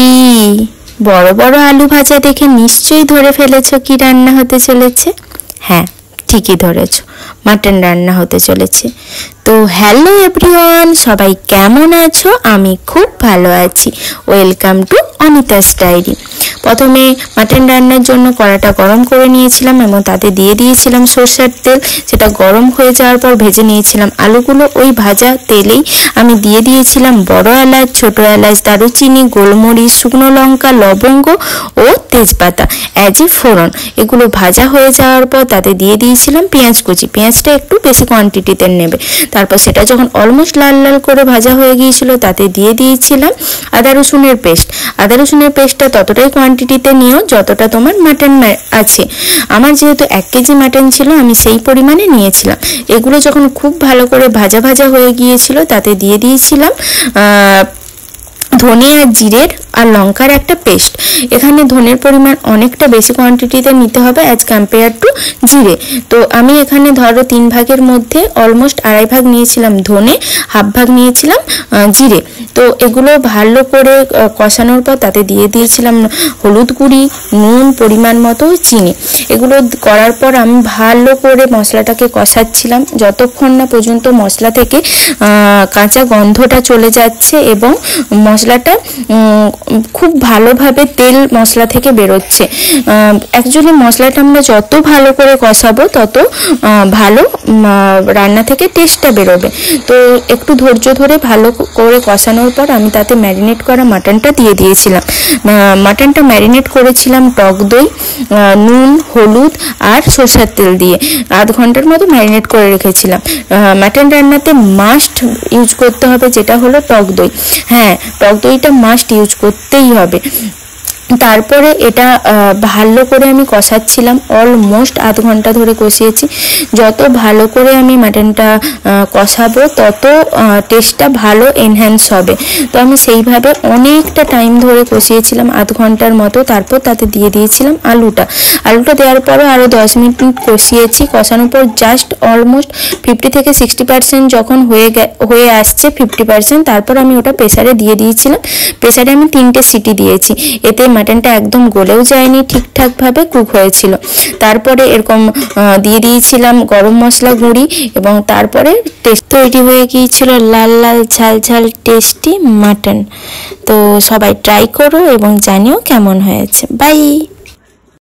কি বড় বড় আলু ভাজা দেখে নিশ্চয়ই ধরে ফেলেছো কি রান্না হতে চলেছে? হ্যাঁ, ঠিকই ধরেছো, মাটন রান্না হতে চলেছে। তো হ্যালো এভরিওয়ান, সবাই কেমন আছো? আমি খুব ভালো আছি। Welcome to Anita's diary. প্রথমে মাটন রান্নার জন্য কড়াটা গরম করে নিয়েছিলাম এবং তাতে দিয়ে দিয়েছিলাম সরষের তেল। সেটা গরম হয়ে যাওয়ার পর ভেজে নিয়েছিলাম আলুগুলো। ওই ভাজা তেলেই আমি দিয়ে দিয়েছিলাম বড় এলাচ, ছোট এলাচ, দারুচিনি, গোলমরিচ, শুকনো লঙ্কা, লবঙ্গ ও তেজপাতা অ্যাজ এ ফোড়ন। এগুলো ভাজা হয়ে যাওয়ার পর তাতে দিয়ে দিয়েছিলাম পেঁয়াজ কুচি। পেঁয়াজটা একটু বেশি কোয়ান্টিটিতে নেবে। তারপর সেটা যখন অলমোস্ট লাল লাল করে ভাজা হয়ে গিয়েছিল তাতে দিয়ে দিয়েছিলাম আদা রসুনের পেস্ট। আদা রসুনের পেস্টটা ততটাই কোয়ান্টিটিতে নিও যতটা তোমার মাটন আছে। আমার যেহেতু 1 কেজি মাটন ছিল, আমি সেই পরিমাণে নিয়েছিলাম। এগুলো যখন খুব ভালো করে ভাজা ভাজা হয়ে গিয়েছিল তাতে দিয়ে দিয়েছিলাম ধনে আর জিরের আর লঙ্কার একটা পেস্ট। এখানে ধনের পরিমাণ অনেকটা বেশি কোয়ান্টিটিতে নিতে হবে অ্যাজ কম্পেয়ার টু জিরে। তো আমি এখানে ধরো 3 ভাগের মধ্যে অলমোস্ট 2.5 ভাগ নিয়েছিলাম ধনে, হাফ ভাগ নিয়েছিলাম জিরে। তো এগুলো ভালো করে কষানোর পর তাতে দিয়ে দিয়েছিলাম হলুদ গুঁড়ি, নুন, পরিমাণ মতো চিনি। এগুলো করার পর আমি ভালো করে মশলাটাকে কষাচ্ছিলাম যতক্ষণ না পর্যন্ত মশলা থেকে কাঁচা গন্ধটা চলে যাচ্ছে এবং মশলাটা খুব ভালোভাবে তেল মশলা থেকে বেরোচ্ছে। অ্যাকচুয়ালি মশলাটা আমরা যত ভালো করে কষাবো তত ভালো রান্না থেকে টেস্টটা বেরোবে। তো একটু ধৈর্য ধরে ভালো করে কষানোর পর আমি তাতে ম্যারিনেট করা মাটনটা দিয়ে দিয়েছিলাম। মাটনটা ম্যারিনেট করেছিলাম টক দই, নুন, হলুদ আর সরষের তেল দিয়ে। আধ ঘন্টার মতো ম্যারিনেট করে রেখেছিলাম। মাটন রান্নাতে মাস্ট ইউজ করতে হবে যেটা হলো টক দই। হ্যাঁ, টক দইটা মাস্ট ইউজ করতেই হবে। তারপরে এটা ভালো করে আমি কষাচ্ছিলাম, অলমোস্ট আধ ঘন্টা ধরে কষিয়েছি। যত ভালো করে আমি মাটনটা কষাবো তত টেস্টটা ভালো এনহ্যান্স হবে। তো আমি সেইভাবে অনেকটা টাইম ধরে কষিয়েছিলাম, আধ ঘন্টার মতো। তারপর তাতে দিয়ে দিয়েছিলাম আলুটা দেওয়ার পরও আরও 10 মিনিট কষিয়েছি। কষানোর পর জাস্ট অলমোস্ট 50 থেকে 60% যখন হয়ে আসছে 50%, তারপর আমি ওটা প্রেসারে দিয়ে দিয়েছিলাম। প্রেসারে আমি 3টে সিটি দিয়েছি। এতে মাটনটা একদম গলেও যায়নি, ঠিকঠাকভাবে কুক হয়েছিল। তারপরে এরকম দিয়ে দিয়েছিলাম গরম মশলা গুঁড়ি এবং তারপরে টেস্ট তৈরি হয়ে গিয়েছিল লাল লাল ঝাল ঝাল টেস্টি মাটন। তো সবাই ট্রাই করো এবং জানিও কেমন হয়েছে। বাই।